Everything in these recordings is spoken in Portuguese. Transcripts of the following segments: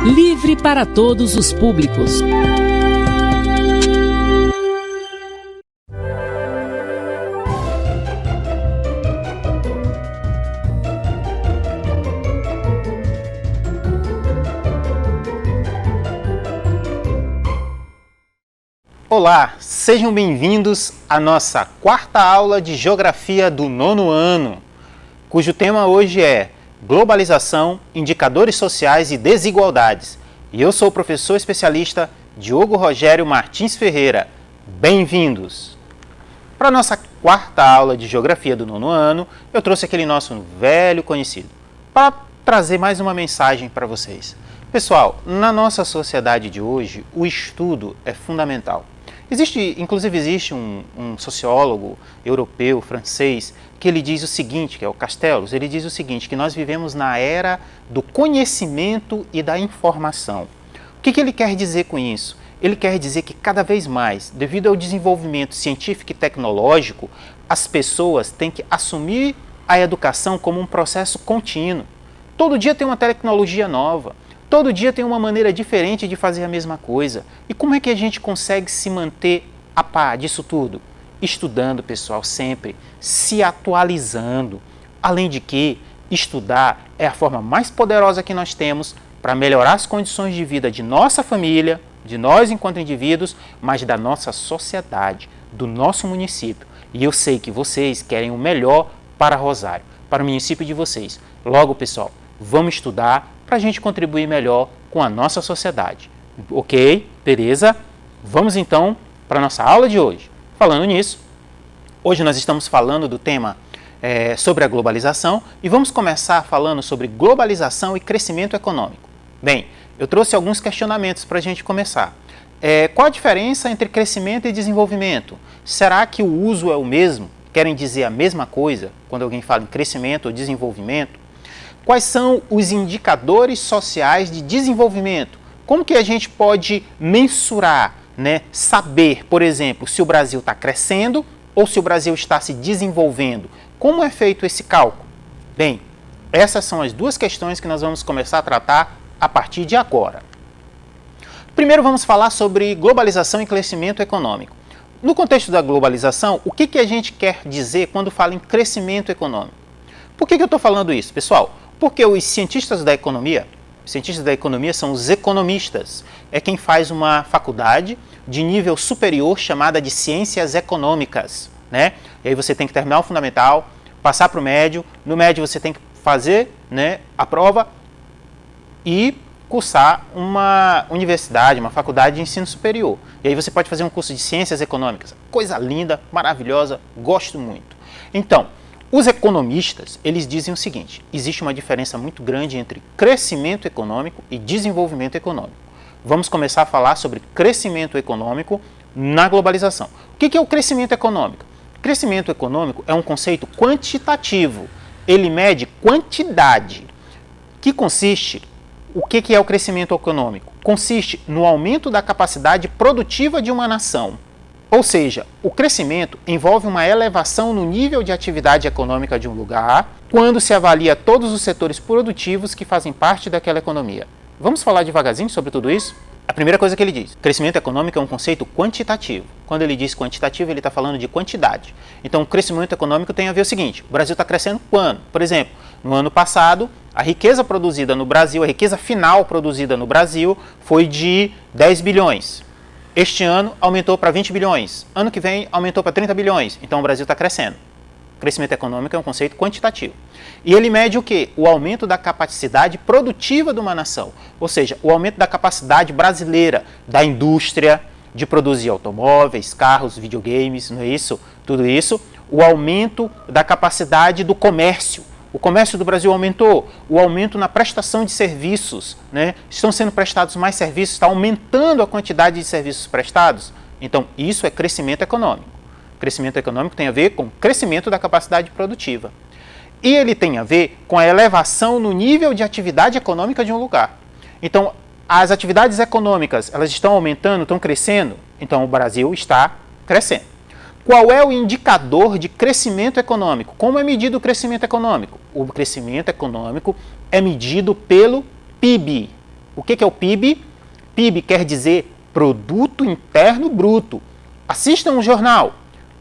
Livre para todos os públicos. Olá, sejam bem-vindos à nossa quarta aula de Geografia do nono ano, cujo tema hoje é Globalização, Indicadores Sociais e Desigualdades. E eu sou o professor especialista Diogo Rogério Martins Ferreira. Bem-vindos! Para a nossa quarta aula de Geografia do nono ano, eu trouxe aquele nosso velho conhecido, para trazer mais uma mensagem para vocês. Pessoal, na nossa sociedade de hoje, o estudo é fundamental. Inclusive existe um sociólogo europeu, francês, que ele diz o seguinte, que é o Castells, ele diz o seguinte, que nós vivemos na era do conhecimento e da informação. O que ele quer dizer com isso? Ele quer dizer que cada vez mais, devido ao desenvolvimento científico e tecnológico, as pessoas têm que assumir a educação como um processo contínuo. Todo dia tem uma tecnologia nova. Todo dia tem uma maneira diferente de fazer a mesma coisa. E como é que a gente consegue se manter a par disso tudo? Estudando, pessoal, sempre, se atualizando. Além de que, estudar é a forma mais poderosa que nós temos para melhorar as condições de vida de nossa família, de nós enquanto indivíduos, mas da nossa sociedade, do nosso município. E eu sei que vocês querem o melhor para Rosário, para o município de vocês. Logo, pessoal, vamos estudar para a gente contribuir melhor com a nossa sociedade. Ok? Beleza? Vamos então para a nossa aula de hoje. Falando nisso, hoje nós estamos falando do tema sobre a globalização e vamos começar falando sobre globalização e crescimento econômico. Bem, eu trouxe alguns questionamentos para a gente começar. Qual a diferença entre crescimento e desenvolvimento? Será que o uso é o mesmo? Querem dizer a mesma coisa quando alguém fala em crescimento ou desenvolvimento? Quais são os indicadores sociais de desenvolvimento? Como que a gente pode mensurar, saber, por exemplo, se o Brasil está crescendo ou se o Brasil está se desenvolvendo? Como é feito esse cálculo? Bem, essas são as duas questões que nós vamos começar a tratar a partir de agora. Primeiro vamos falar sobre globalização e crescimento econômico. No contexto da globalização, o que a gente quer dizer quando fala em crescimento econômico? Por que eu estou falando isso, pessoal? Porque os cientistas da economia são os economistas. É quem faz uma faculdade de nível superior chamada de ciências econômicas. E aí você tem que terminar o fundamental, passar para o médio. No médio você tem que fazer a prova e cursar uma universidade, uma faculdade de ensino superior. E aí você pode fazer um curso de ciências econômicas. Coisa linda, maravilhosa, gosto muito. Então, os economistas, eles dizem o seguinte, existe uma diferença muito grande entre crescimento econômico e desenvolvimento econômico. Vamos começar a falar sobre crescimento econômico na globalização. O que é o crescimento econômico? Crescimento econômico é um conceito quantitativo. Ele mede quantidade, que consiste... O que é o crescimento econômico? Consiste no aumento da capacidade produtiva de uma nação. Ou seja, o crescimento envolve uma elevação no nível de atividade econômica de um lugar, quando se avalia todos os setores produtivos que fazem parte daquela economia. Vamos falar devagarzinho sobre tudo isso? A primeira coisa que ele diz, crescimento econômico é um conceito quantitativo. Quando ele diz quantitativo, ele está falando de quantidade. Então, o crescimento econômico tem a ver o seguinte, o Brasil está crescendo quando? Por exemplo, no ano passado, a riqueza produzida no Brasil, a riqueza final produzida no Brasil foi de 10 bilhões. Este ano aumentou para 20 bilhões. Ano que vem aumentou para 30 bilhões. Então o Brasil está crescendo. Crescimento econômico é um conceito quantitativo. E ele mede o quê? O aumento da capacidade produtiva de uma nação. Ou seja, o aumento da capacidade brasileira, da indústria, de produzir automóveis, carros, videogames, não é isso? Tudo isso. O aumento da capacidade do comércio. O comércio do Brasil aumentou, o aumento na prestação de serviços, estão sendo prestados mais serviços, está aumentando a quantidade de serviços prestados. Então, isso é crescimento econômico. Crescimento econômico tem a ver com crescimento da capacidade produtiva. E ele tem a ver com a elevação no nível de atividade econômica de um lugar. Então, as atividades econômicas, elas estão aumentando, estão crescendo, então o Brasil está crescendo. Qual é o indicador de crescimento econômico? Como é medido o crescimento econômico? O crescimento econômico é medido pelo PIB. O que é o PIB? PIB quer dizer Produto Interno Bruto. Assistam o jornal.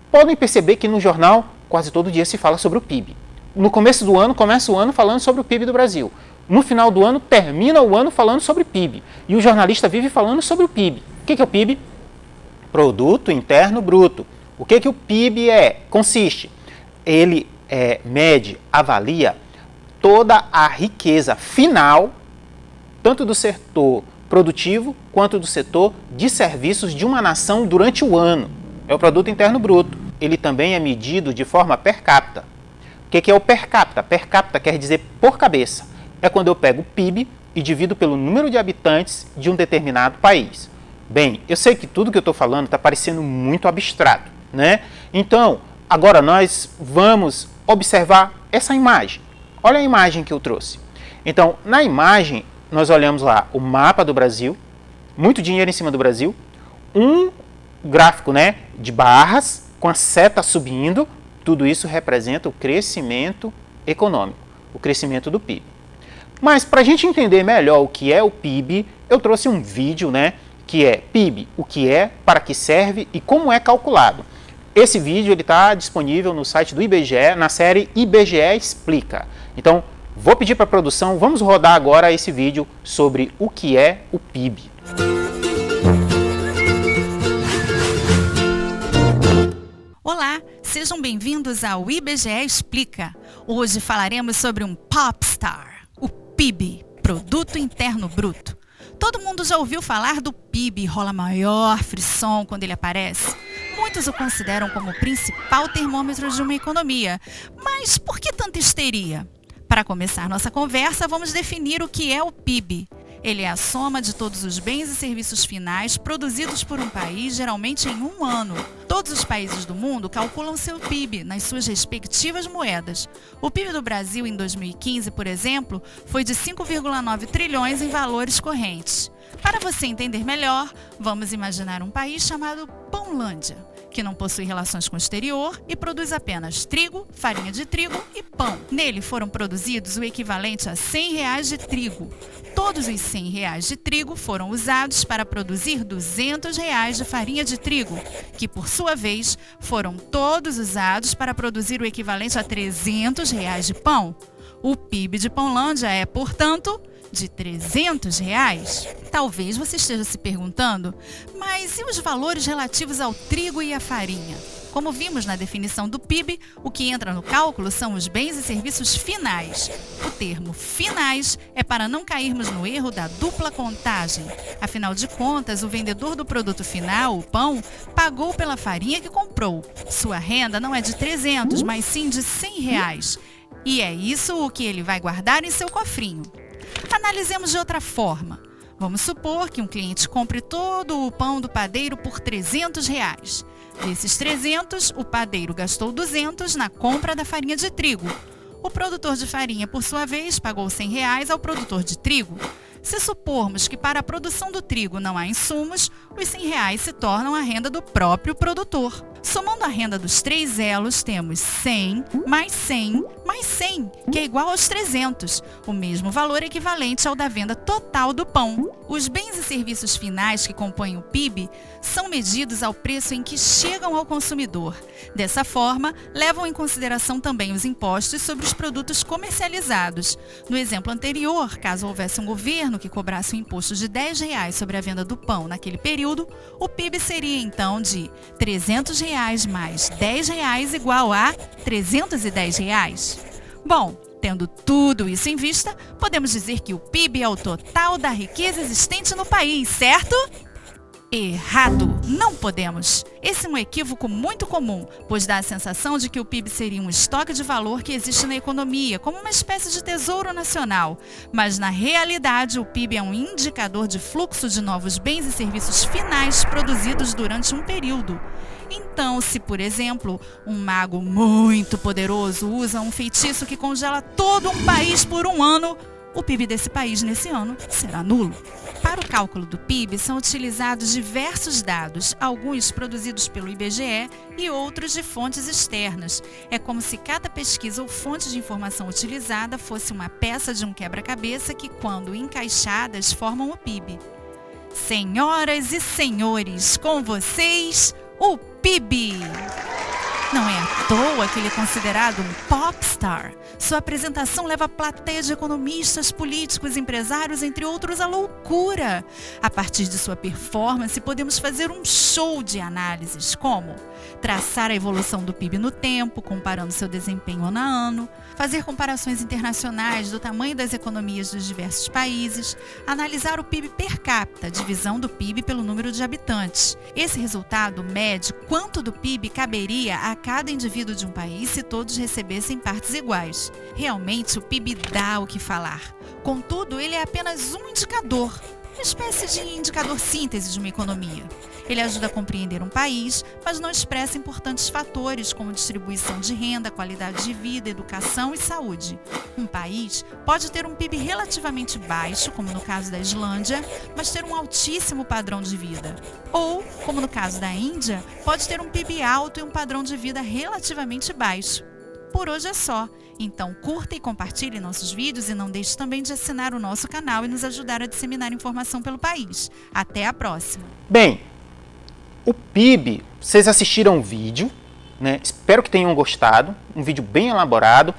Podem perceber que no jornal quase todo dia se fala sobre o PIB. No começo do ano, começa o ano falando sobre o PIB do Brasil. No final do ano, termina o ano falando sobre o PIB. E o jornalista vive falando sobre o PIB. O que é o PIB? Produto Interno Bruto. O que o PIB consiste? Ele mede, avalia toda a riqueza final, tanto do setor produtivo quanto do setor de serviços de uma nação durante o ano. É o Produto Interno Bruto. Ele também é medido de forma per capita. O que é o per capita? Per capita quer dizer por cabeça. É quando eu pego o PIB e divido pelo número de habitantes de um determinado país. Bem, eu sei que tudo que eu estou falando está parecendo muito abstrato, né? Então, agora nós vamos observar essa imagem. Olha a imagem que eu trouxe. Então, na imagem, nós olhamos lá o mapa do Brasil, muito dinheiro em cima do Brasil, um gráfico, né, de barras com a seta subindo, tudo isso representa o crescimento econômico, o crescimento do PIB. Mas para a gente entender melhor o que é o PIB, eu trouxe um vídeo, né, que é PIB, o que é, para que serve e como é calculado. Esse vídeo está disponível no site do IBGE, na série IBGE Explica. Então, vou pedir para a produção, vamos rodar agora esse vídeo sobre o que é o PIB. Olá, sejam bem-vindos ao IBGE Explica. Hoje falaremos sobre um popstar, o PIB, Produto Interno Bruto. Todo mundo já ouviu falar do PIB e rola maior frisson quando ele aparece. Muitos o consideram como o principal termômetro de uma economia. Mas por que tanta histeria? Para começar nossa conversa, vamos definir o que é o PIB. Ele é a soma de todos os bens e serviços finais produzidos por um país, geralmente em um ano. Todos os países do mundo calculam seu PIB nas suas respectivas moedas. O PIB do Brasil em 2015, por exemplo, foi de 5,9 trilhões em valores correntes. Para você entender melhor, vamos imaginar um país chamado Pãolândia, que não possui relações com o exterior e produz apenas trigo, farinha de trigo e pão. Nele foram produzidos o equivalente a R$100 de trigo. Todos os R$100 de trigo foram usados para produzir R$200 de farinha de trigo, que por sua vez foram todos usados para produzir o equivalente a R$300 de pão. O PIB de Pãolândia é, portanto, de R$300. Talvez você esteja se perguntando, mas e os valores relativos ao trigo e à farinha? Como vimos na definição do PIB, o que entra no cálculo são os bens e serviços finais. O termo finais é para não cairmos no erro da dupla contagem. Afinal de contas, o vendedor do produto final, o pão, pagou pela farinha que comprou. Sua renda não é de 300, mas sim de R$100. E é isso o que ele vai guardar em seu cofrinho. Analisemos de outra forma. Vamos supor que um cliente compre todo o pão do padeiro por R$300. Desses 300, o padeiro gastou 200 na compra da farinha de trigo. O produtor de farinha, por sua vez, pagou R$100 ao produtor de trigo. Se supormos que para a produção do trigo não há insumos, os R$100 se tornam a renda do próprio produtor. Somando a renda dos três elos, temos 100 mais 100 mais 100, que é igual aos 300, o mesmo valor equivalente ao da venda total do pão. Os bens e serviços finais que compõem o PIB são medidos ao preço em que chegam ao consumidor. Dessa forma, levam em consideração também os impostos sobre os produtos comercializados. No exemplo anterior, caso houvesse um governo que cobrasse um imposto de R$10 sobre a venda do pão naquele período, o PIB seria então de R$300 mais R$10 igual a R$310. Bom, tendo tudo isso em vista, podemos dizer que o PIB é o total da riqueza existente no país, certo? Errado! Não podemos! Esse é um equívoco muito comum, pois dá a sensação de que o PIB seria um estoque de valor que existe na economia, como uma espécie de tesouro nacional. Mas, na realidade, o PIB é um indicador de fluxo de novos bens e serviços finais produzidos durante um período. Então, se, por exemplo, um mago muito poderoso usa um feitiço que congela todo um país por um ano, o PIB desse país nesse ano será nulo. Para o cálculo do PIB são utilizados diversos dados, alguns produzidos pelo IBGE e outros de fontes externas. É como se cada pesquisa ou fonte de informação utilizada fosse uma peça de um quebra-cabeça que, quando encaixadas, formam o PIB. Senhoras e senhores, com vocês, o PIB! Não é à toa que ele é considerado um popstar. Sua apresentação leva a plateia de economistas, políticos, empresários, entre outros, à loucura. A partir de sua performance, podemos fazer um show de análises, como traçar a evolução do PIB no tempo, comparando seu desempenho ano a ano, fazer comparações internacionais do tamanho das economias dos diversos países, analisar o PIB per capita, divisão do PIB pelo número de habitantes. Esse resultado mede quanto do PIB caberia a cada indivíduo de um país se todos recebessem partes iguais. Realmente, o PIB dá o que falar. Contudo, ele é apenas um indicador, uma espécie de indicador síntese de uma economia. Ele ajuda a compreender um país, mas não expressa importantes fatores como distribuição de renda, qualidade de vida, educação e saúde. Um país pode ter um PIB relativamente baixo, como no caso da Islândia, mas ter um altíssimo padrão de vida. Ou, como no caso da Índia, pode ter um PIB alto e um padrão de vida relativamente baixo. Por hoje é só. Então curta e compartilhe nossos vídeos e não deixe também de assinar o nosso canal e nos ajudar a disseminar informação pelo país. Até a próxima! Bem, o PIB, vocês assistiram o vídeo, né? Espero que tenham gostado, um vídeo bem elaborado.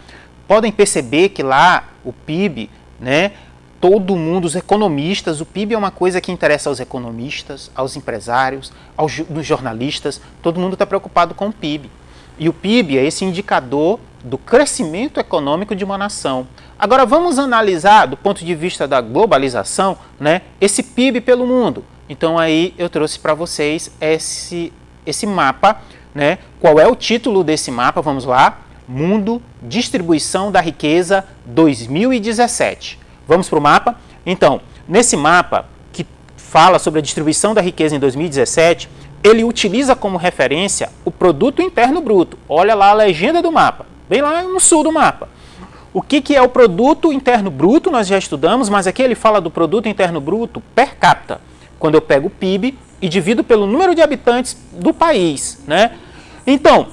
Podem perceber que lá o PIB, né? Todo mundo, os economistas, o PIB é uma coisa que interessa aos economistas, aos empresários, aos jornalistas, todo mundo está preocupado com o PIB. E o PIB é esse indicador do crescimento econômico de uma nação. Agora vamos analisar, do ponto de vista da globalização, né, esse PIB pelo mundo. Então aí eu trouxe para vocês esse mapa, né? Qual é o título desse mapa? Vamos lá. Mundo, Distribuição da Riqueza 2017. Vamos para o mapa? Então, nesse mapa que fala sobre a distribuição da riqueza em 2017, ele utiliza como referência o Produto Interno Bruto. Olha lá a legenda do mapa, bem lá no sul do mapa. O que é o Produto Interno Bruto? Nós já estudamos, mas aqui ele fala do Produto Interno Bruto per capita. Quando eu pego o PIB e divido pelo número de habitantes do país, né? Então,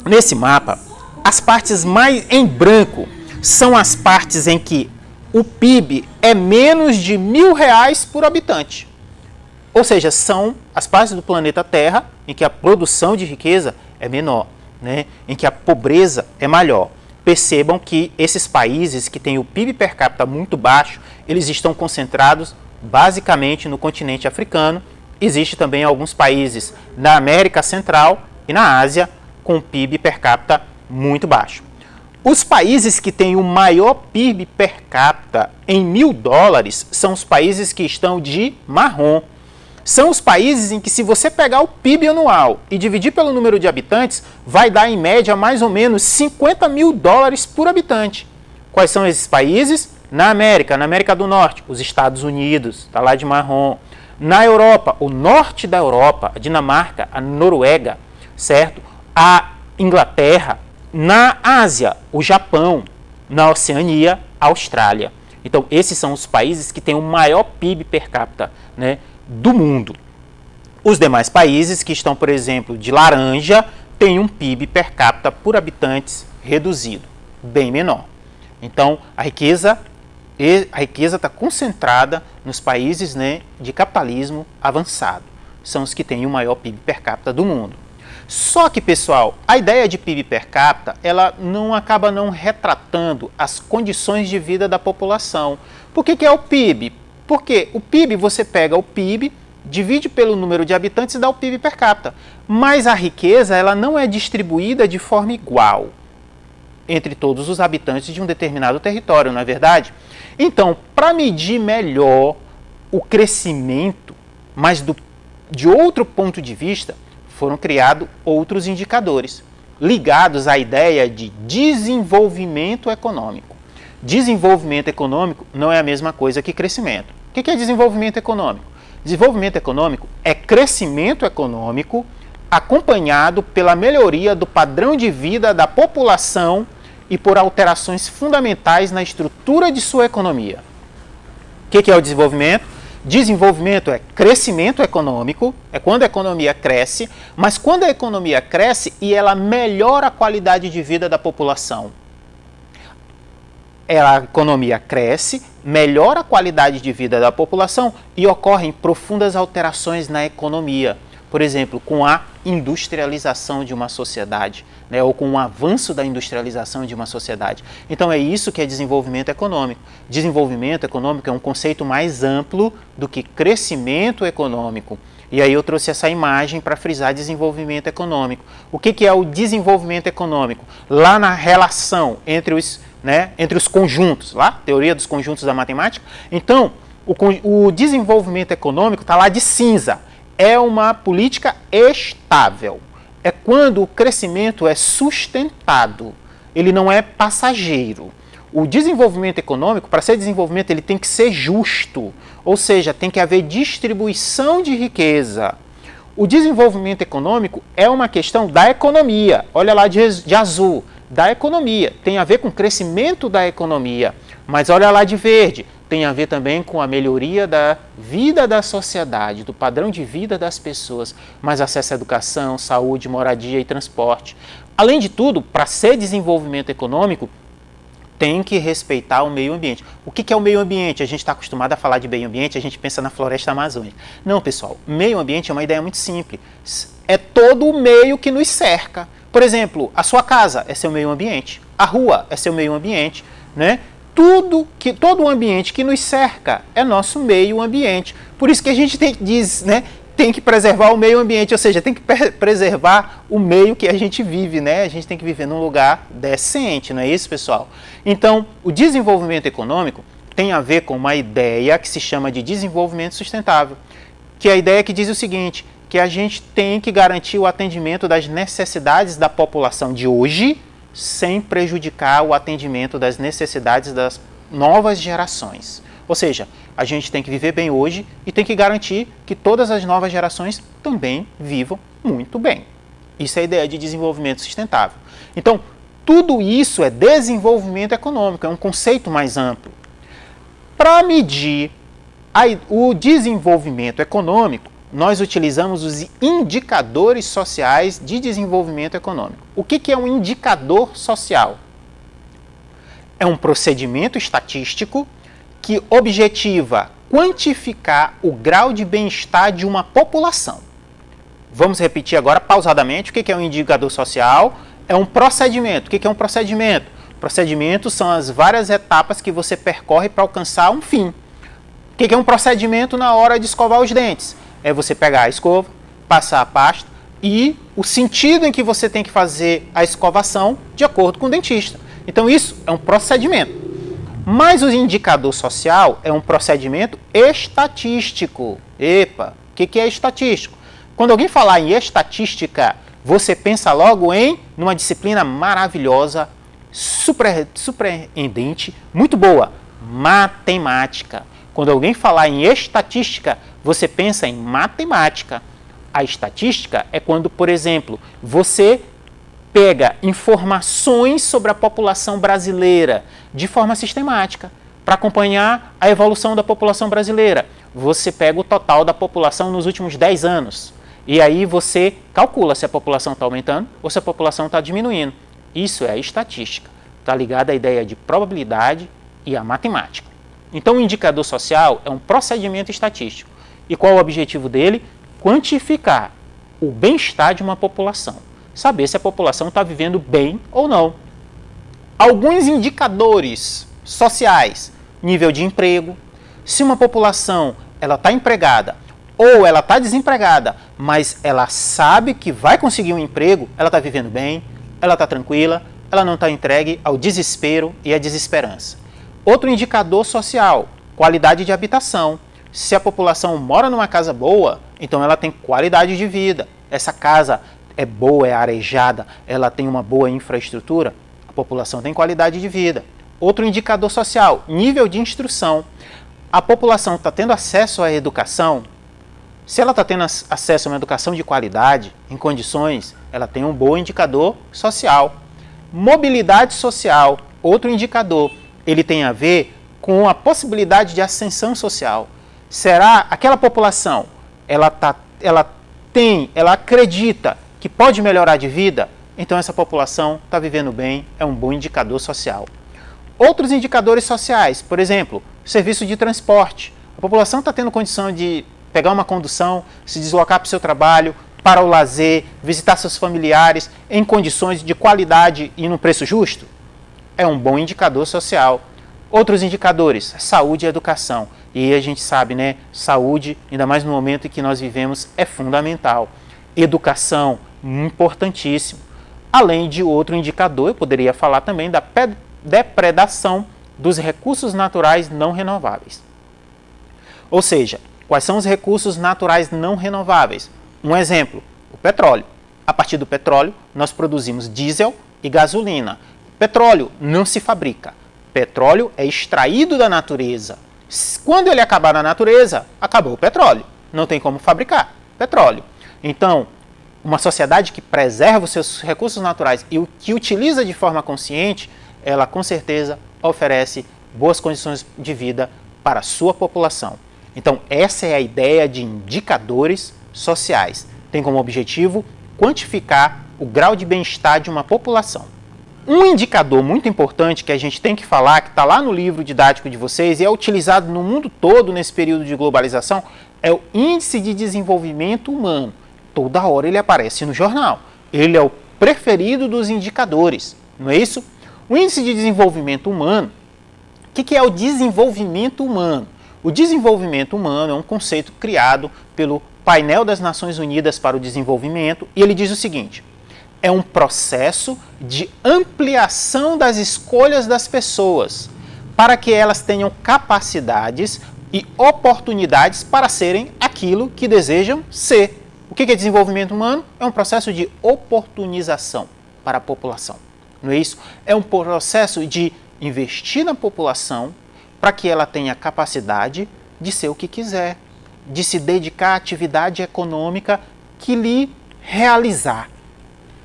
nesse mapa, as partes mais em branco são as partes em que o PIB é menos de R$1.000 por habitante. Ou seja, são as partes do planeta Terra em que a produção de riqueza é menor, né? Em que a pobreza é maior. Percebam que esses países que têm o PIB per capita muito baixo, eles estão concentrados basicamente no continente africano. Existe também alguns países na América Central e na Ásia com PIB per capita muito baixo. Os países que têm o maior PIB per capita em $1.000 são os países que estão de marrom. São os países em que, se você pegar o PIB anual e dividir pelo número de habitantes, vai dar em média mais ou menos $50.000 por habitante. Quais são esses países? Na América do Norte, os Estados Unidos, está lá de marrom. Na Europa, o norte da Europa, a Dinamarca, a Noruega, certo? A Inglaterra. Na Ásia, o Japão. Na Oceania, a Austrália. Então, esses são os países que têm o maior PIB per capita, né, do mundo. Os demais países que estão, por exemplo, de laranja, têm um PIB per capita por habitantes reduzido, bem menor. Então, a riqueza está concentrada nos países, né, de capitalismo avançado. São os que têm o maior PIB per capita do mundo. Só que, pessoal, a ideia de PIB per capita, ela acaba não retratando as condições de vida da população. Por que é o PIB? Porque o PIB, você pega o PIB, divide pelo número de habitantes e dá o PIB per capita. Mas a riqueza, ela não é distribuída de forma igual entre todos os habitantes de um determinado território, não é verdade? Então, para medir melhor o crescimento, mas de outro ponto de vista, foram criados outros indicadores ligados à ideia de desenvolvimento econômico. Desenvolvimento econômico não é a mesma coisa que crescimento. O que é desenvolvimento econômico? Desenvolvimento econômico é crescimento econômico acompanhado pela melhoria do padrão de vida da população e por alterações fundamentais na estrutura de sua economia. O que é o desenvolvimento? Desenvolvimento é crescimento econômico, é quando a economia cresce, mas quando a economia cresce e ela melhora a qualidade de vida da população. A economia cresce, melhora a qualidade de vida da população e ocorrem profundas alterações na economia. Por exemplo, com a industrialização de uma sociedade, né, ou com o avanço da industrialização de uma sociedade. Então é isso que é desenvolvimento econômico. Desenvolvimento econômico é um conceito mais amplo do que crescimento econômico. E aí eu trouxe essa imagem para frisar desenvolvimento econômico. O que é o desenvolvimento econômico? Lá na relação entre os conjuntos, lá, teoria dos conjuntos da matemática. Então, o desenvolvimento econômico está lá de cinza. É uma política estável. É quando o crescimento é sustentado. Ele não é passageiro. O desenvolvimento econômico, para ser desenvolvimento, ele tem que ser justo. Ou seja, tem que haver distribuição de riqueza. O desenvolvimento econômico é uma questão da economia. Olha lá de azul. Da economia. Tem a ver com o crescimento da economia. Mas olha lá de verde. Tem a ver também com a melhoria da vida da sociedade, do padrão de vida das pessoas, mais acesso à educação, saúde, moradia e transporte. Além de tudo, para ser desenvolvimento econômico, tem que respeitar o meio ambiente. O que é o meio ambiente? A gente está acostumado a falar de meio ambiente, a gente pensa na floresta amazônica. Não, pessoal, meio ambiente é uma ideia muito simples. É todo o meio que nos cerca. Por exemplo, a sua casa é seu meio ambiente, a rua é seu meio ambiente, né? Todo o ambiente que nos cerca é nosso meio ambiente. Por isso que a gente tem que preservar o meio ambiente, ou seja, tem que preservar o meio que a gente vive, né? A gente tem que viver num lugar decente, não é isso, pessoal? Então, o desenvolvimento econômico tem a ver com uma ideia que se chama de desenvolvimento sustentável, que é a ideia que diz o seguinte, que a gente tem que garantir o atendimento das necessidades da população de hoje, sem prejudicar o atendimento das necessidades das novas gerações. Ou seja, a gente tem que viver bem hoje e tem que garantir que todas as novas gerações também vivam muito bem. Isso é a ideia de desenvolvimento sustentável. Então, tudo isso é desenvolvimento econômico, é um conceito mais amplo. Para medir o desenvolvimento econômico, nós utilizamos os indicadores sociais de desenvolvimento econômico. O que é um indicador social? É um procedimento estatístico que objetiva quantificar o grau de bem-estar de uma população. Vamos repetir agora pausadamente o que é um indicador social. É um procedimento. O que é um procedimento? Procedimentos são as várias etapas que você percorre para alcançar um fim. O que é um procedimento na hora de escovar os dentes? É você pegar a escova, passar a pasta e o sentido em que você tem que fazer a escovação de acordo com o dentista. Então isso é um procedimento. Mas o indicador social é um procedimento estatístico. Epa, o que é estatístico? Quando alguém falar em estatística, você pensa logo em uma disciplina maravilhosa, surpreendente, muito boa, matemática. Quando alguém falar em estatística, você pensa em matemática. A estatística é quando, por exemplo, você pega informações sobre a população brasileira de forma sistemática para acompanhar a evolução da população brasileira. Você pega o total da população nos últimos 10 anos e aí você calcula se a população está aumentando ou se a população está diminuindo. Isso é estatística. Está ligado à ideia de probabilidade e à matemática. Então, o indicador social é um procedimento estatístico. E qual é o objetivo dele? Quantificar o bem-estar de uma população. Saber se a população está vivendo bem ou não. Alguns indicadores sociais, nível de emprego. Se uma população está empregada ou ela está desempregada, mas ela sabe que vai conseguir um emprego, ela está vivendo bem, ela está tranquila, ela não está entregue ao desespero e à desesperança. Outro indicador social, qualidade de habitação. Se a população mora numa casa boa, então ela tem qualidade de vida. Essa casa é boa, é arejada, ela tem uma boa infraestrutura, a população tem qualidade de vida. Outro indicador social, nível de instrução. A população está tendo acesso à educação? Se ela está tendo acesso a uma educação de qualidade, em condições, ela tem um bom indicador social. Mobilidade social, outro indicador, ele tem a ver com a possibilidade de ascensão social. Será aquela população, ela acredita que pode melhorar de vida? Então essa população está vivendo bem, é um bom indicador social. Outros indicadores sociais, por exemplo, serviço de transporte. A população está tendo condição de pegar uma condução, se deslocar para o seu trabalho, para o lazer, visitar seus familiares em condições de qualidade e num preço justo? É um bom indicador social. Outros indicadores, saúde e educação. E aí a gente sabe, né? Saúde, ainda mais no momento em que nós vivemos, é fundamental. Educação, importantíssimo. Além de outro indicador, eu poderia falar também da depredação dos recursos naturais não renováveis. Ou seja, quais são os recursos naturais não renováveis? Um exemplo, o petróleo. A partir do petróleo, nós produzimos diesel e gasolina. Petróleo não se fabrica. Petróleo é extraído da natureza. Quando ele acabar na natureza, acabou o petróleo. Não tem como fabricar petróleo. Então, uma sociedade que preserva os seus recursos naturais e que utiliza de forma consciente, ela com certeza oferece boas condições de vida para a sua população. Então, essa é a ideia de indicadores sociais. Tem como objetivo quantificar o grau de bem-estar de uma população. Um indicador muito importante que a gente tem que falar, que está lá no livro didático de vocês e é utilizado no mundo todo nesse período de globalização, é o Índice de Desenvolvimento Humano. Toda hora ele aparece no jornal. Ele é o preferido dos indicadores, não é isso? O Índice de Desenvolvimento Humano, o que é o desenvolvimento humano? O desenvolvimento humano é um conceito criado pelo Painel das Nações Unidas para o Desenvolvimento e ele diz o seguinte: é um processo de ampliação das escolhas das pessoas para que elas tenham capacidades e oportunidades para serem aquilo que desejam ser. O que é desenvolvimento humano? É um processo de oportunização para a população. Não é isso? É um processo de investir na população para que ela tenha capacidade de ser o que quiser, de se dedicar à atividade econômica que lhe realizar,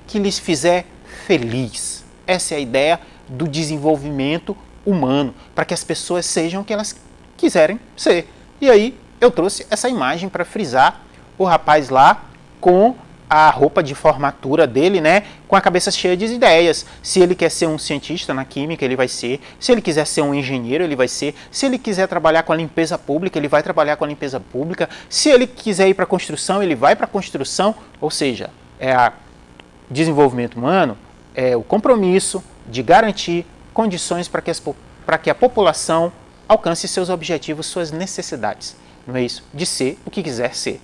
que lhes fizer feliz. Essa é a ideia do desenvolvimento humano, para que as pessoas sejam o que elas quiserem ser. E aí eu trouxe essa imagem para frisar o rapaz lá com a roupa de formatura dele, né, com a cabeça cheia de ideias. Se ele quer ser um cientista na química, ele vai ser. Se ele quiser ser um engenheiro, ele vai ser. Se ele quiser trabalhar com a limpeza pública, ele vai trabalhar com a limpeza pública. Se ele quiser ir para a construção, ele vai para a construção. Ou seja, desenvolvimento humano é o compromisso de garantir condições para que a população alcance seus objetivos, suas necessidades. Não é isso? De ser o que quiser ser.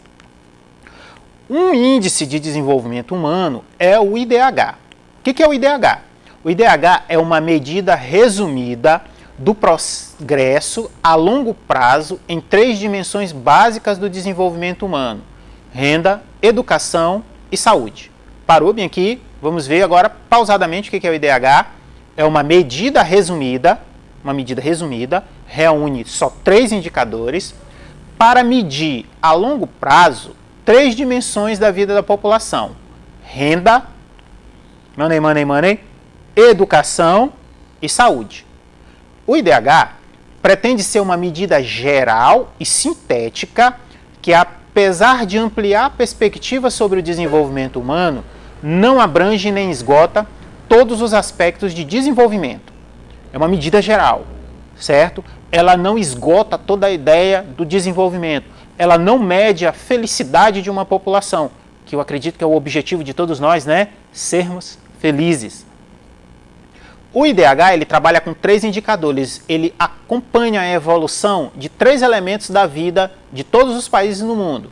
Um índice de desenvolvimento humano é o IDH. O que é o IDH? O IDH é uma medida resumida do progresso a longo prazo em 3 dimensões básicas do desenvolvimento humano: renda, educação e saúde. Parou bem aqui? Vamos ver agora pausadamente o que é o IDH. É uma medida resumida, reúne só 3 indicadores para medir a longo prazo 3 dimensões da vida da população: renda, money, educação e saúde. O IDH pretende ser uma medida geral e sintética que, apesar de ampliar a perspectiva sobre o desenvolvimento humano, não abrange nem esgota todos os aspectos de desenvolvimento. É uma medida geral, certo? Ela não esgota toda a ideia do desenvolvimento. Ela não mede a felicidade de uma população, que eu acredito que é o objetivo de todos nós, né? Sermos felizes. O IDH, ele trabalha com 3 indicadores. Ele acompanha a evolução de 3 elementos da vida de todos os países no mundo.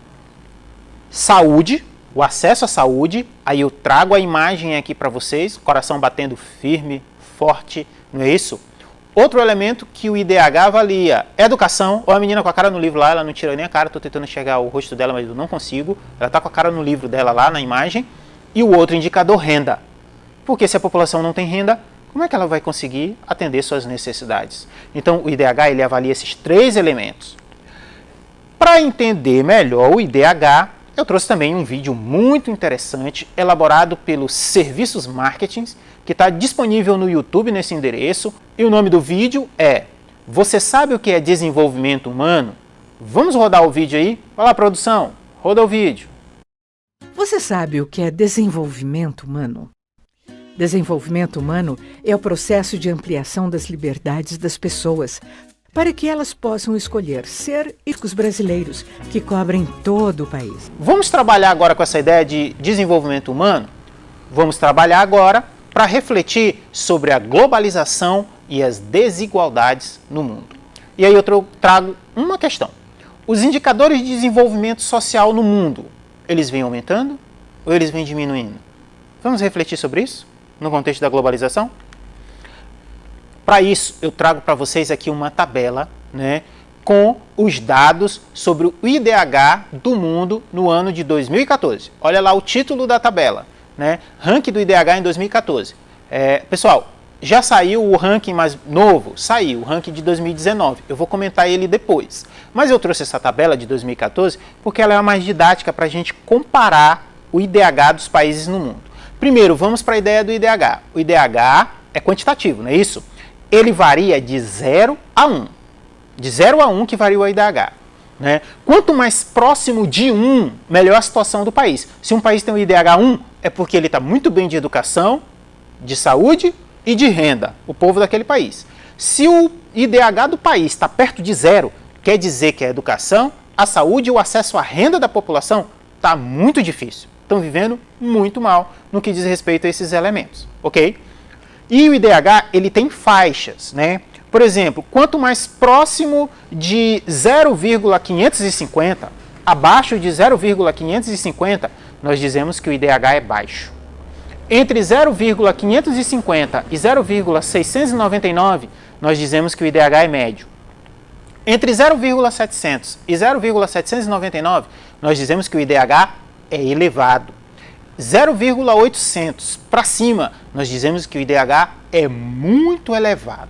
Saúde, o acesso à saúde. Aí eu trago a imagem aqui para vocês, coração batendo firme, forte, não é isso? Outro elemento que o IDH avalia: educação. Olha a menina com a cara no livro lá, ela não tirou nem a cara, estou tentando enxergar o rosto dela, mas eu não consigo. Ela está com a cara no livro dela lá na imagem. E o outro indicador, renda. Porque se a população não tem renda, como é que ela vai conseguir atender suas necessidades? Então o IDH ele avalia esses 3 elementos. Para entender melhor o IDH, eu trouxe também um vídeo muito interessante, elaborado pelos Serviços Marketing, que está disponível no YouTube nesse endereço. E o nome do vídeo é Você sabe o que é desenvolvimento humano? Vamos rodar o vídeo aí? Vai lá, produção, roda o vídeo. Você sabe o que é desenvolvimento humano? Desenvolvimento humano é o processo de ampliação das liberdades das pessoas para que elas possam escolher ser ricos brasileiros que cobrem todo o país. Vamos trabalhar agora com essa ideia de desenvolvimento humano? Vamos trabalhar agora para refletir sobre a globalização e as desigualdades no mundo. E aí eu trago uma questão. Os indicadores de desenvolvimento social no mundo, eles vêm aumentando ou eles vêm diminuindo? Vamos refletir sobre isso no contexto da globalização? Para isso, eu trago para vocês aqui uma tabela, né, com os dados sobre o IDH do mundo no ano de 2014. Olha lá o título da tabela, né? Ranking do IDH em 2014. Pessoal, já saiu o ranking mais novo? Saiu, o ranking de 2019. Eu vou comentar ele depois. Mas eu trouxe essa tabela de 2014 porque ela é a mais didática para a gente comparar o IDH dos países no mundo. Primeiro, vamos para a ideia do IDH. O IDH é quantitativo, não é isso? Ele varia de 0 a 1. De 0 a 1 que varia o IDH. Né? Quanto mais próximo de 1, melhor a situação do país. Se um país tem um IDH 1, é porque ele está muito bem de educação, de saúde e de renda, o povo daquele país. Se o IDH do país está perto de 0, quer dizer que a educação, a saúde e o acesso à renda da população está muito difícil. Estão vivendo muito mal no que diz respeito a esses elementos, ok? E o IDH, ele tem faixas, né? Por exemplo, quanto mais próximo de 0,550, abaixo de 0,550, nós dizemos que o IDH é baixo. Entre 0,550 e 0,699, nós dizemos que o IDH é médio. Entre 0,700 e 0,799, nós dizemos que o IDH é elevado. 0,800 para cima, nós dizemos que o IDH é muito elevado.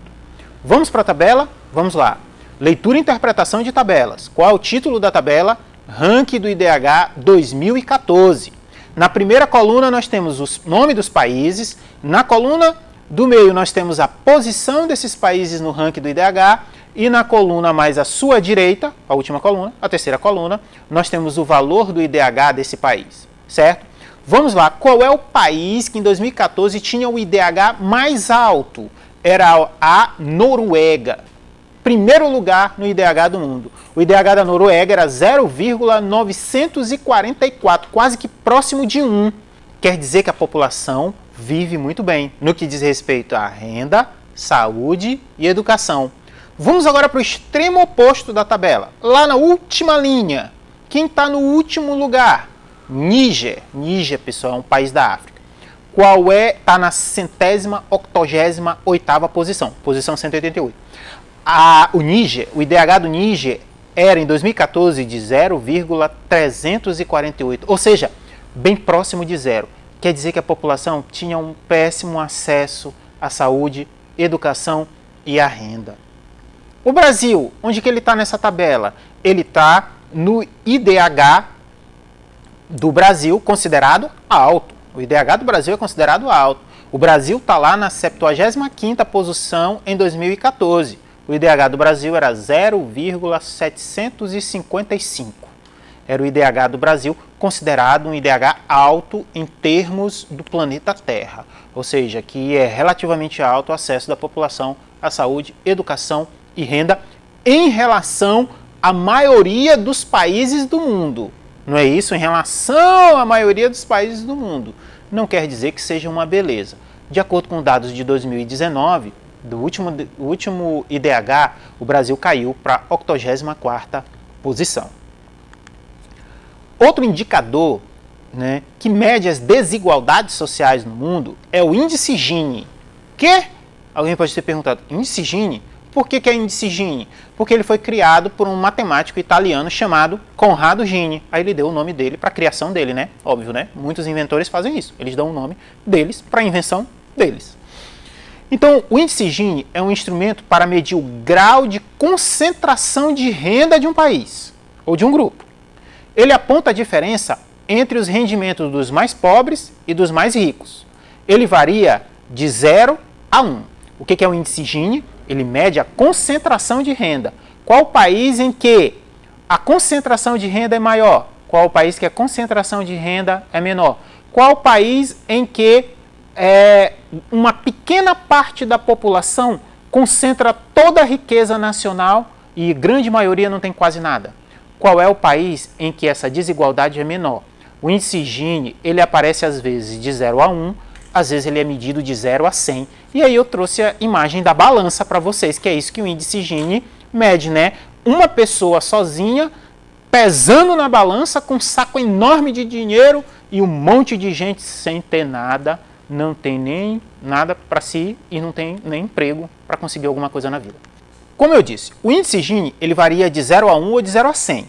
Vamos para a tabela? Vamos lá. Leitura e interpretação de tabelas. Qual é o título da tabela? Ranking do IDH 2014. Na primeira coluna nós temos o nome dos países. Na coluna do meio nós temos a posição desses países no ranking do IDH. E na coluna mais à sua direita, a última coluna, a terceira coluna, nós temos o valor do IDH desse país, certo? Vamos lá, qual é o país que em 2014 tinha o IDH mais alto? Era a Noruega. Primeiro lugar no IDH do mundo. O IDH da Noruega era 0,944, quase que próximo de 1. Quer dizer que a população vive muito bem no que diz respeito à renda, saúde e educação. Vamos agora para o extremo oposto da tabela. Lá na última linha, quem está no último lugar? Níger. Níger, pessoal, é um país da África. Qual é? Está na 188ª posição. Posição 188. O Níger, o IDH do Níger era em 2014 de 0,348. Ou seja, bem próximo de 0. Quer dizer que a população tinha um péssimo acesso à saúde, educação e à renda. O Brasil, onde que ele está nessa tabela? Ele está no IDH do Brasil considerado alto. O IDH do Brasil é considerado alto. O Brasil está lá na 75ª posição em 2014. O IDH do Brasil era 0,755. Era o IDH do Brasil considerado um IDH alto em termos do planeta Terra. Ou seja, que é relativamente alto o acesso da população à saúde, educação e renda em relação à maioria dos países do mundo. Não é isso? Em relação à maioria dos países do mundo. Não quer dizer que seja uma beleza. De acordo com dados de 2019, do último IDH, o Brasil caiu para a 84ª posição. Outro indicador, né, que mede as desigualdades sociais no mundo é o índice Gini. Que? Alguém pode ter perguntado, índice Gini? Por que é índice Gini? Porque ele foi criado por um matemático italiano chamado Conrado Gini. Aí ele deu o nome dele para a criação dele, né? Óbvio, né? Muitos inventores fazem isso. Eles dão o nome deles para a invenção deles. Então, o índice Gini é um instrumento para medir o grau de concentração de renda de um país ou de um grupo. Ele aponta a diferença entre os rendimentos dos mais pobres e dos mais ricos. Ele varia de 0 a 1. O que é o índice Gini? Ele mede a concentração de renda. Qual o país em que a concentração de renda é maior? Qual o país que a concentração de renda é menor? Qual o país em que uma pequena parte da população concentra toda a riqueza nacional e a grande maioria não tem quase nada? Qual é o país em que essa desigualdade é menor? O índice Gini, ele aparece às vezes de 0 a 1, às vezes ele é medido de 0 a 100. E aí eu trouxe a imagem da balança para vocês, que é isso que o índice Gini mede, né? Uma pessoa sozinha pesando na balança com um saco enorme de dinheiro e um monte de gente sem ter nada, não tem nem nada para si e não tem nem emprego para conseguir alguma coisa na vida. Como eu disse, o índice Gini ele varia de 0 a 1 ou de 0 a 100.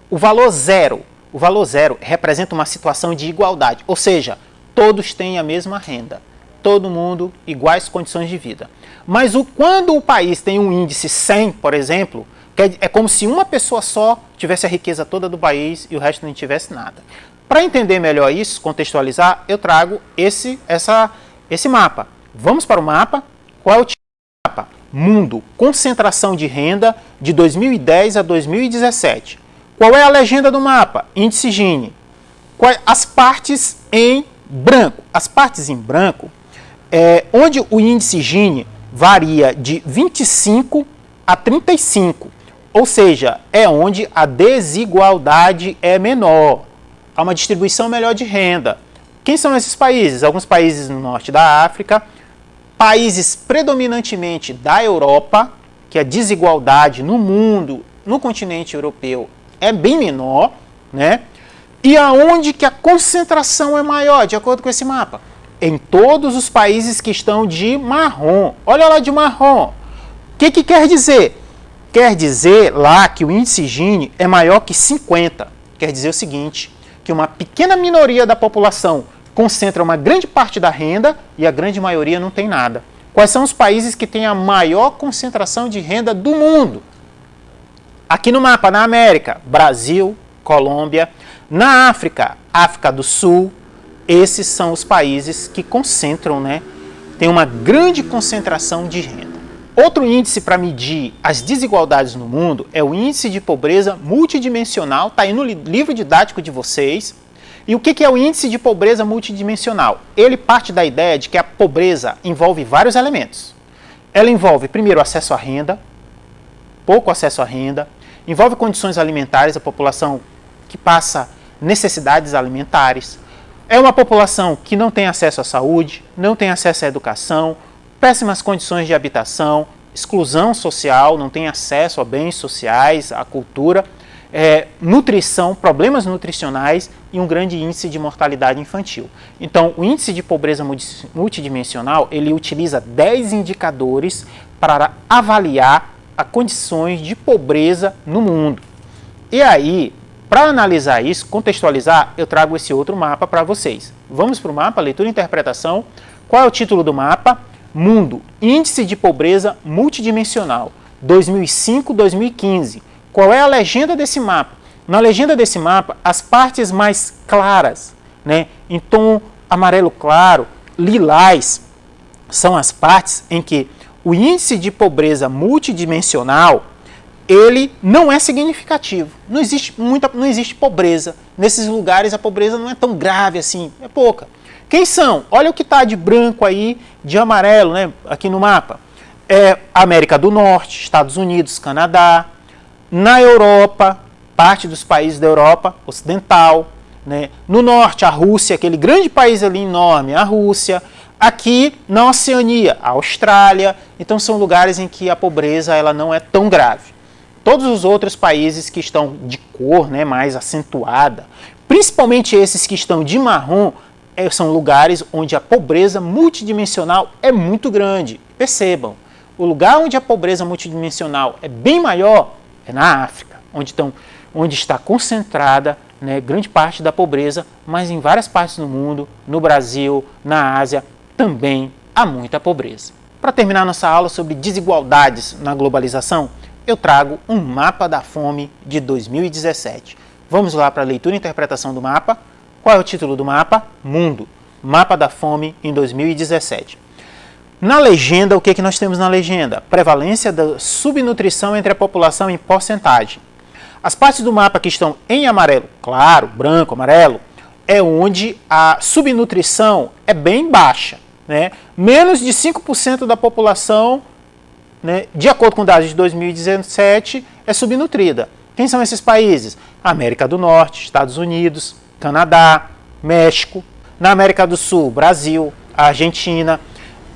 O valor zero representa uma situação de igualdade, ou seja, todos têm a mesma renda, todo mundo iguais condições de vida. Mas quando o país tem um índice 100, por exemplo, é como se uma pessoa só tivesse a riqueza toda do país e o resto não tivesse nada. Para entender melhor isso, contextualizar, eu trago esse mapa. Vamos para o mapa. Qual é o tipo do mapa? Mundo, concentração de renda de 2010 a 2017. Qual é a legenda do mapa? Índice Gini. As partes em branco. As partes em branco é onde o índice Gini varia de 25 a 35. Ou seja, é onde a desigualdade é menor. Há uma distribuição melhor de renda. Quem são esses países? Alguns países no norte da África, países predominantemente da Europa, que a desigualdade no mundo, no continente europeu, é bem menor, né? E aonde que a concentração é maior, de acordo com esse mapa? Em todos os países que estão de marrom. Olha lá de marrom. O que quer dizer? Quer dizer lá que o índice Gini é maior que 50. Quer dizer o seguinte, que uma pequena minoria da população concentra uma grande parte da renda e a grande maioria não tem nada. Quais são os países que têm a maior concentração de renda do mundo? Aqui no mapa, na América, Brasil, Colômbia. Na África, África do Sul. Esses são os países que concentram, né? Tem uma grande concentração de renda. Outro índice para medir as desigualdades no mundo é o índice de pobreza multidimensional, está aí no livro didático de vocês. E o que é o índice de pobreza multidimensional? Ele parte da ideia de que a pobreza envolve vários elementos. Ela envolve, primeiro, acesso à renda, pouco acesso à renda, envolve condições alimentares, a população que passa necessidades alimentares, é uma população que não tem acesso à saúde, não tem acesso à educação, péssimas condições de habitação, exclusão social, não tem acesso a bens sociais, à cultura, nutrição, problemas nutricionais e um grande índice de mortalidade infantil. Então, o índice de pobreza multidimensional, ele utiliza 10 indicadores para avaliar as condições de pobreza no mundo. E aí, para analisar isso, contextualizar, eu trago esse outro mapa para vocês. Vamos para o mapa, leitura e interpretação. Qual é o título do mapa? Mundo, Índice de Pobreza Multidimensional, 2005-2015. Qual é a legenda desse mapa? Na legenda desse mapa, as partes mais claras, né, em tom amarelo claro, lilás, são as partes em que o índice de pobreza multidimensional, ele não é significativo. Não existe pobreza. Nesses lugares a pobreza não é tão grave assim, é pouca. Quem são? Olha o que está de branco aí, de amarelo, né, aqui no mapa. América do Norte, Estados Unidos, Canadá. Na Europa, parte dos países da Europa Ocidental. Né? No Norte, a Rússia, aquele grande país ali enorme, a Rússia. Aqui na Oceania, a Austrália. Então são lugares em que a pobreza ela não é tão grave. Todos os outros países que estão de cor, né, mais acentuada, principalmente esses que estão de marrom, são lugares onde a pobreza multidimensional é muito grande. Percebam, o lugar onde a pobreza multidimensional é bem maior é na África, onde está concentrada, né, grande parte da pobreza, mas em várias partes do mundo, no Brasil, na Ásia, também há muita pobreza. Para terminar nossa aula sobre desigualdades na globalização, eu trago um mapa da fome de 2017. Vamos lá para a leitura e interpretação do mapa. Qual é o título do mapa? Mundo, Mapa da Fome em 2017. Na legenda, o que nós temos na legenda? Prevalência da subnutrição entre a população em porcentagem. As partes do mapa que estão em amarelo, claro, branco, amarelo, é onde a subnutrição é bem baixa, né? Menos de 5% da população, né, de acordo com dados de 2017, é subnutrida. Quem são esses países? América do Norte, Estados Unidos, Canadá, México. Na América do Sul, Brasil, Argentina,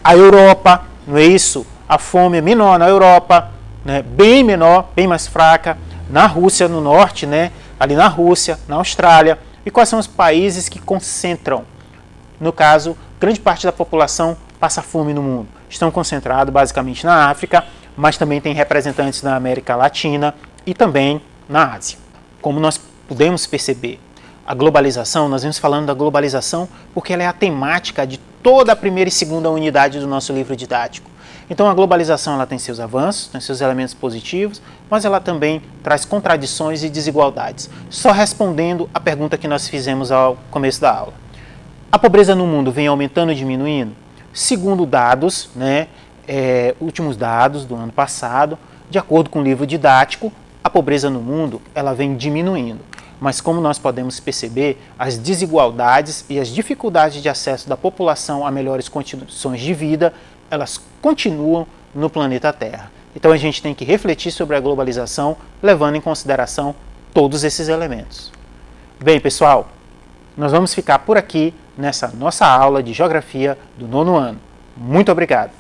a Europa, não é isso? A fome é menor na Europa, né? Bem menor, bem mais fraca. Na Rússia, no norte, né? Ali na Rússia, na Austrália. E quais são os países que concentram? No caso, grande parte da população passa fome no mundo. Estão concentrados basicamente na África, mas também tem representantes na América Latina e também na Ásia. Como nós podemos perceber, a globalização, nós vamos falando da globalização porque ela é a temática de toda a primeira e segunda unidade do nosso livro didático. Então a globalização ela tem seus avanços, tem seus elementos positivos, mas ela também traz contradições e desigualdades. Só respondendo a pergunta que nós fizemos ao começo da aula. A pobreza no mundo vem aumentando ou diminuindo? Segundo dados, né, últimos dados do ano passado, de acordo com o livro didático, a pobreza no mundo ela vem diminuindo. Mas como nós podemos perceber, as desigualdades e as dificuldades de acesso da população a melhores condições de vida, elas continuam no planeta Terra. Então a gente tem que refletir sobre a globalização, levando em consideração todos esses elementos. Bem, pessoal, nós vamos ficar por aqui nessa nossa aula de Geografia do 9º ano. Muito obrigado!